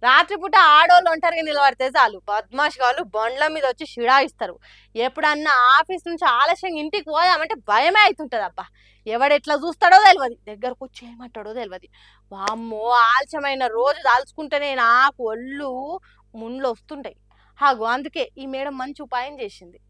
రాత్రిపూట ఆడోళ్ళు ఒంటరిగా నిలబడితే చాలు బద్మాష్ వాళ్ళు బండ్ల మీద వచ్చి షిడాయిస్తారు. ఎప్పుడన్నా ఆఫీస్ నుంచి ఆలస్యంగా ఇంటికి పోదామంటే భయమే అవుతుంటది. అబ్బా, ఎవడెట్లా చూస్తాడో తెలియదు, దగ్గరకు వచ్చి ఏమంటాడో తెలియదు. వామ్మో, ఆలస్యమైన రోజు దాల్చుకుంటేనే నాకు ఒళ్ళు ముండ్లు వస్తుంటాయి. హాగు అందుకే ఈ మేడం మంచి ఉపాయం చేసింది.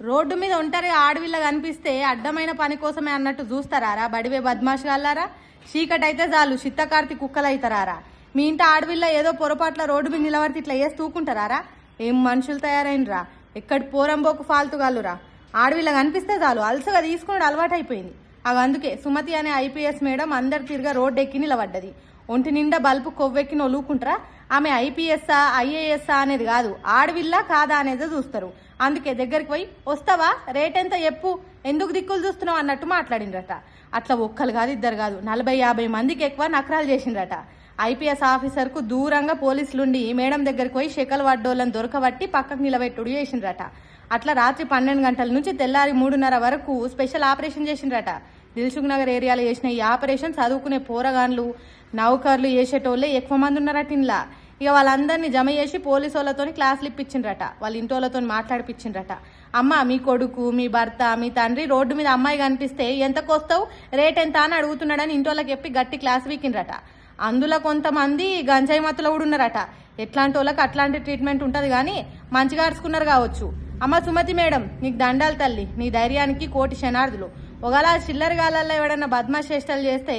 రోడ్డు మీద ఒంటరి ఆడవిల్ల కనిపిస్తే అడ్డమైన పని కోసమే అన్నట్టు చూస్తారా బడివే బద్మాష్ గాళ్ళారా? చీకటైతే చాలు చిత్తకార్తి కుక్కలైతారా? మీ ఇంటి ఆడవిల్ల ఏదో పొరపాట్ల రోడ్డు మీద నిలబడితే ఇట్లా వేసి తూకుంటారా? ఏం మనుషులు తయారైనరా? ఎక్కడి పోరంబోకు ఫాల్తుగాళ్ళురా? ఆడవిల్ల కనిపిస్తే చాలు అలసగా తీసుకుని అలవాటు అయిపోయింది. అవి అందుకే సుమతి అనే ఐపీఎస్ మేడం అందరు తిరిగా రోడ్డు ఎక్కి నిలబడ్డది. ఒంటి నిండా బల్బు కొవ్వెక్కి నొలుకుంటారా? ఆమె ఐపీఎస్ఆ ఐఏఎస్ఆ అనేది కాదు, ఆడవిల్లా కాదా అనేది చూస్తారు. అందుకే దగ్గరికి పోయి వస్తావా, రేట్ ఎంత చెప్పు, ఎందుకు దిక్కులు చూస్తున్నావు అన్నట్టు మాట్లాడిండ్రట. అట్లా ఒక్కరు కాదు ఇద్దరు కాదు 40-50 మందికి ఎక్కువ నకరాలు చేసిండ్రట. ఐపీఎస్ ఆఫీసర్కు దూరంగా పోలీసులుండి మేడం దగ్గరికి పోయి షెకలు వడ్డోళ్ళని దొరకబట్టి పక్కకు నిలబెట్టుడు చేసిండ్రట. అట్లా రాత్రి 12 గంటల నుంచి తెల్లారి 3:30 వరకు స్పెషల్ ఆపరేషన్ చేసిండ్రట. దిల్సుఖ్ నగర్ ఏరియాలో చేసిన ఈ ఆపరేషన్ చదువుకునే పోరగాన్లు నౌకర్లు చేసేటోళ్ళే ఎక్కువ మంది ఉన్నారట ఇంట్లో. ఇక వాళ్ళందరినీ జమ చేసి పోలీసు వాళ్ళతో క్లాసులు ఇప్పించిండ్రట, వాళ్ళ ఇంటోళ్ళతో మాట్లాడిపించిండ్రట. అమ్మ, మీ కొడుకు, మీ భర్త, మీ తండ్రి రోడ్డు మీద అమ్మాయి కనిపిస్తే ఎంతకు వస్తావు, రేట్ ఎంత అని అడుగుతున్నాడని ఇంటోళ్ళకి చెప్పి గట్టి క్లాస్ వీకిండ్రట. అందులో కొంతమంది గంజాయి మత్తులో కూడా ఉన్నారట. ఎట్లాంటి వాళ్ళకి అట్లాంటి ట్రీట్మెంట్ ఉంటుంది కానీ మంచిగా అరుచుకున్నారు కావచ్చు. అమ్మ సుమతి మేడం, నీకు దండాలు తల్లి, నీ ధైర్యానికి కోటి శనార్థులు. ఒకవేళ చిల్లర గాలల్లో ఎవడన్నా బద్మాష్ చేష్టలు చేస్తే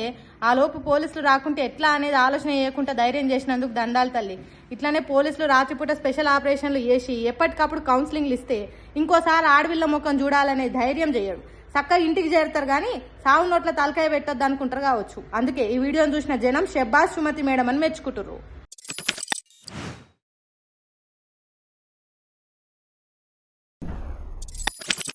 ఆ లోపు పోలీసులు రాకుంటే ఎట్లా అనేది ఆలోచన చేయకుండా ధైర్యం చేసినందుకు దండాలు తల్లి. ఇట్లానే పోలీసులు రాత్రిపూట స్పెషల్ ఆపరేషన్లు చేసి ఎప్పటికప్పుడు కౌన్సిలింగ్లు ఇస్తే ఇంకోసారి ఆడవిల్ల ముఖం చూడాలనే ధైర్యం చేయడు. చక్కగా ఇంటికి చేరుతారు కానీ సాగు నోట్ల తలకాయ పెట్టొద్దు అనుకుంటారు కావచ్చు. అందుకే ఈ వీడియోని చూసిన జనం షెబ్బాస్ సుమతి మేడం అని మెచ్చుకుంటారు.